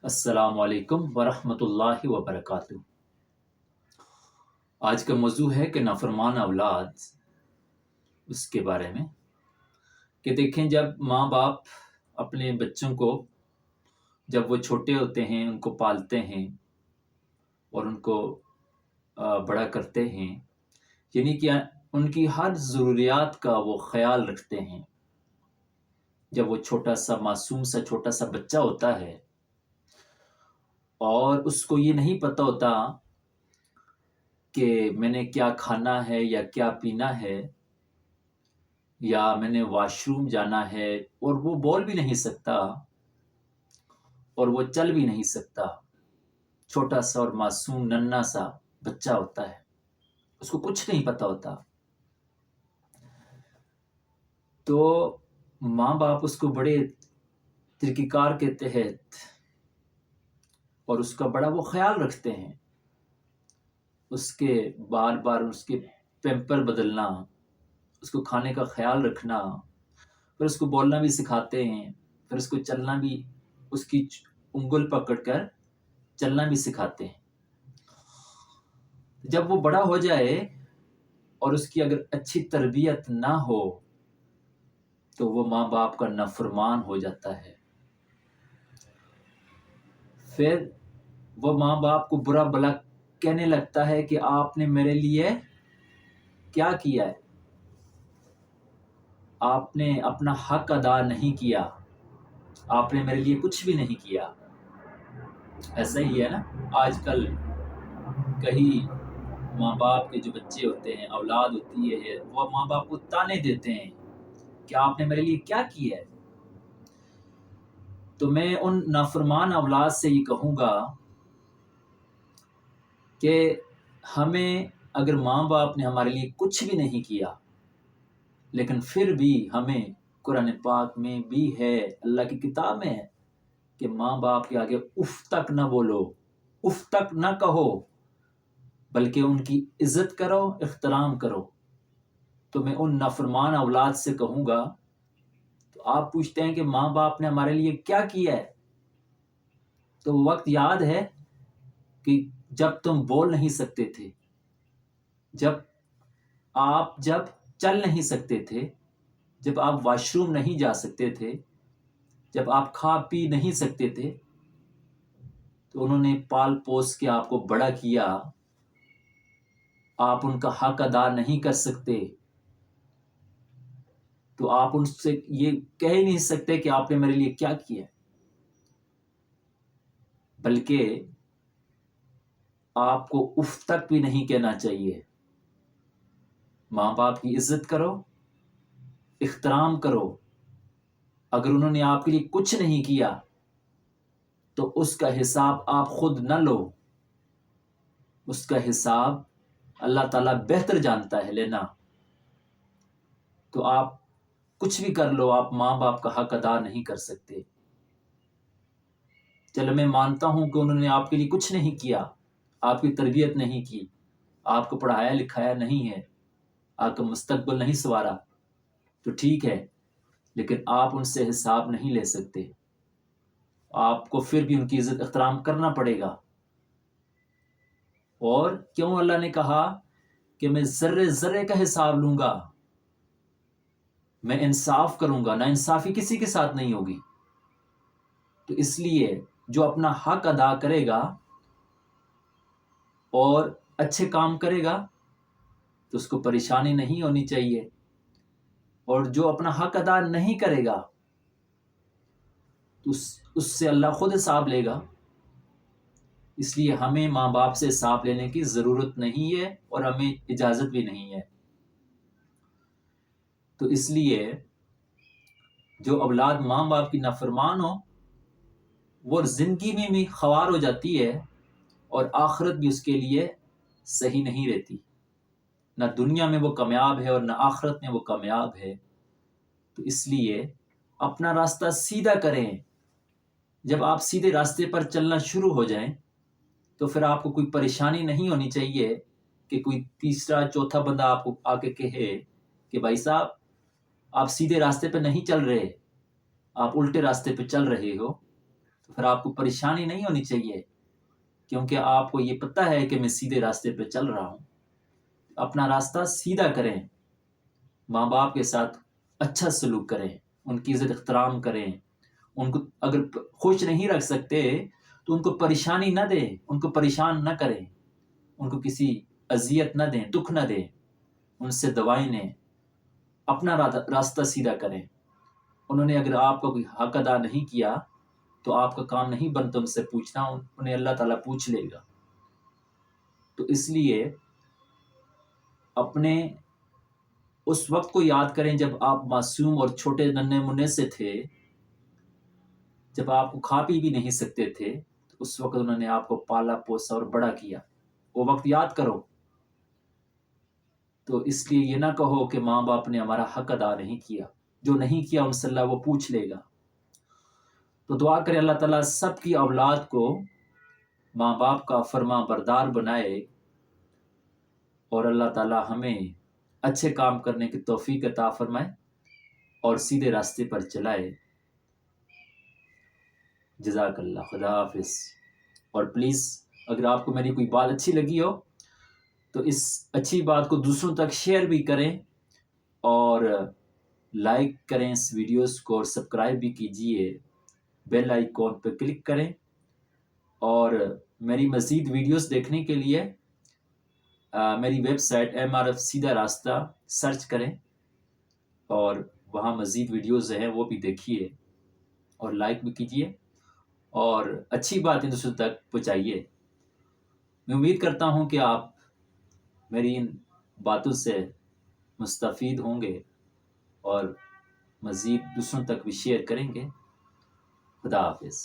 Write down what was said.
السلام علیکم ورحمۃ اللہ وبرکاتہ۔ آج کا موضوع ہے کہ نافرمان اولاد، اس کے بارے میں کہ دیکھیں، جب ماں باپ اپنے بچوں کو جب وہ چھوٹے ہوتے ہیں ان کو پالتے ہیں اور ان کو بڑا کرتے ہیں، یعنی کہ ان کی ہر ضروریات کا وہ خیال رکھتے ہیں۔ جب وہ چھوٹا سا معصوم سا چھوٹا سا بچہ ہوتا ہے اور اس کو یہ نہیں پتہ ہوتا کہ میں نے کیا کھانا ہے یا کیا پینا ہے، یا میں نے واش روم جانا ہے، اور وہ بول بھی نہیں سکتا اور وہ چل بھی نہیں سکتا، چھوٹا سا اور معصوم ننھا سا بچہ ہوتا ہے، اس کو کچھ نہیں پتہ ہوتا، تو ماں باپ اس کو بڑے طریقہ کار کے تحت اور اس کا بڑا وہ خیال رکھتے ہیں، اس کے بار بار اس کے پیمپر بدلنا، اس کو کھانے کا خیال رکھنا، پھر اس کو بولنا بھی سکھاتے ہیں، پھر اس کو چلنا بھی، اس کی انگل پکڑ کر چلنا بھی سکھاتے ہیں۔ جب وہ بڑا ہو جائے اور اس کی اگر اچھی تربیت نہ ہو تو وہ ماں باپ کا نافرمان ہو جاتا ہے، پھر وہ ماں باپ کو برا بھلا کہنے لگتا ہے کہ آپ نے میرے لیے کیا کیا ہے، آپ نے اپنا حق ادا نہیں کیا، آپ نے میرے لیے کچھ بھی نہیں کیا۔ ایسا ہی ہے نا، آج کل کئی ماں باپ کے جو بچے ہوتے ہیں، اولاد ہوتی ہے، وہ ماں باپ کو تانے دیتے ہیں کہ آپ نے میرے لیے کیا کیا ہے۔ تو میں ان نافرمان اولاد سے یہ کہوں گا کہ ہمیں، اگر ماں باپ نے ہمارے لیے کچھ بھی نہیں کیا لیکن پھر بھی ہمیں قرآن پاک میں بھی ہے، اللہ کی کتاب میں ہے کہ ماں باپ کے آگے اف تک نہ بولو، اف تک نہ کہو، بلکہ ان کی عزت کرو، احترام کرو۔ تو میں ان نافرمان اولاد سے کہوں گا، تو آپ پوچھتے ہیں کہ ماں باپ نے ہمارے لیے کیا کیا ہے، تو وقت یاد ہے کہ جب تم بول نہیں سکتے تھے، جب چل نہیں سکتے تھے، جب آپ واش روم نہیں جا سکتے تھے، جب آپ کھا پی نہیں سکتے تھے، تو انہوں نے پال پوس کے آپ کو بڑا کیا، آپ ان کا حق ادا نہیں کر سکتے، تو آپ ان سے یہ کہہ ہی نہیں سکتے کہ آپ نے میرے لیے کیا کیا، بلکہ آپ کو اف تک بھی نہیں کہنا چاہیے۔ ماں باپ کی عزت کرو، احترام کرو۔ اگر انہوں نے آپ کے لیے کچھ نہیں کیا تو اس کا حساب آپ خود نہ لو، اس کا حساب اللہ تعالیٰ بہتر جانتا ہے لینا۔ تو آپ کچھ بھی کر لو، آپ ماں باپ کا حق ادا نہیں کر سکتے۔ چلو میں مانتا ہوں کہ انہوں نے آپ کے لیے کچھ نہیں کیا، آپ کی تربیت نہیں کی، آپ کو پڑھایا لکھایا نہیں ہے، آپ کا مستقبل نہیں سنوارا، تو ٹھیک ہے، لیکن آپ ان سے حساب نہیں لے سکتے، آپ کو پھر بھی ان کی عزت احترام کرنا پڑے گا۔ اور کیوں اللہ نے کہا کہ میں ذرے ذرے کا حساب لوں گا، میں انصاف کروں گا، نا انصافی کسی کے ساتھ نہیں ہوگی۔ تو اس لیے جو اپنا حق ادا کرے گا اور اچھے کام کرے گا تو اس کو پریشانی نہیں ہونی چاہیے، اور جو اپنا حق ادا نہیں کرے گا تو اس سے اللہ خود حساب لے گا۔ اس لیے ہمیں ماں باپ سے حساب لینے کی ضرورت نہیں ہے اور ہمیں اجازت بھی نہیں ہے۔ تو اس لیے جو اولاد ماں باپ کی نافرمان ہو، وہ زندگی میں بھی خوار ہو جاتی ہے اور آخرت بھی اس کے لیے صحیح نہیں رہتی، نہ دنیا میں وہ کامیاب ہے اور نہ آخرت میں وہ کامیاب ہے۔ تو اس لیے اپنا راستہ سیدھا کریں۔ جب آپ سیدھے راستے پر چلنا شروع ہو جائیں تو پھر آپ کو کوئی پریشانی نہیں ہونی چاہیے کہ کوئی تیسرا چوتھا بندہ آپ کو آ کے کہے کہ بھائی صاحب آپ سیدھے راستے پہ نہیں چل رہے، آپ الٹے راستے پہ چل رہے ہو۔ تو پھر آپ کو پریشانی نہیں ہونی چاہیے، کیونکہ آپ کو یہ پتہ ہے کہ میں سیدھے راستے پہ چل رہا ہوں۔ اپنا راستہ سیدھا کریں، ماں باپ کے ساتھ اچھا سلوک کریں، ان کی عزت احترام کریں، ان کو اگر خوش نہیں رکھ سکتے تو ان کو پریشانی نہ دیں، ان کو پریشان نہ کریں، ان کو کسی اذیت نہ دیں، دکھ نہ دیں، ان سے دعائیں لیں، اپنا راستہ سیدھا کریں۔ انہوں نے اگر آپ کا کوئی حق ادا نہیں کیا تو آپ کا کام نہیں بنتا ان سے پوچھنا، انہیں اللہ تعالیٰ پوچھ لے گا۔ تو اس لیے اپنے اس وقت کو یاد کریں جب آپ معصوم اور چھوٹے ننھے منھے سے تھے، جب آپ کو کھا پی بھی نہیں سکتے تھے، تو اس وقت انہوں نے آپ کو پالا پوسا اور بڑا کیا، وہ وقت یاد کرو۔ تو اس لیے یہ نہ کہو کہ ماں باپ نے ہمارا حق ادا نہیں کیا، جو نہیں کیا ان سے اللہ وہ پوچھ لے گا۔ تو دعا کرے اللہ تعالیٰ سب کی اولاد کو ماں باپ کا فرما بردار بنائے، اور اللہ تعالیٰ ہمیں اچھے کام کرنے کی توفیق عطا فرمائے اور سیدھے راستے پر چلائے۔ جزاک اللہ، خدا حافظ۔ اور پلیز اگر آپ کو میری کوئی بات اچھی لگی ہو تو اس اچھی بات کو دوسروں تک شیئر بھی کریں، اور لائک کریں اس ویڈیوز کو، اور سبسکرائب بھی کیجئے، بیل آئیکن پہ کلک کریں، اور میری مزید ویڈیوز دیکھنے کے لیے میری ویب سائٹ MRF سیدھا راستہ سرچ کریں، اور وہاں مزید ویڈیوز ہیں وہ بھی دیکھیے، اور لائک بھی کیجئے، اور اچھی باتیں دوسروں تک پہنچائیے۔ میں امید کرتا ہوں کہ آپ میری ان باتوں سے مستفید ہوں گے اور مزید دوسروں تک بھی شیئر کریں گے۔ خدا حافظ۔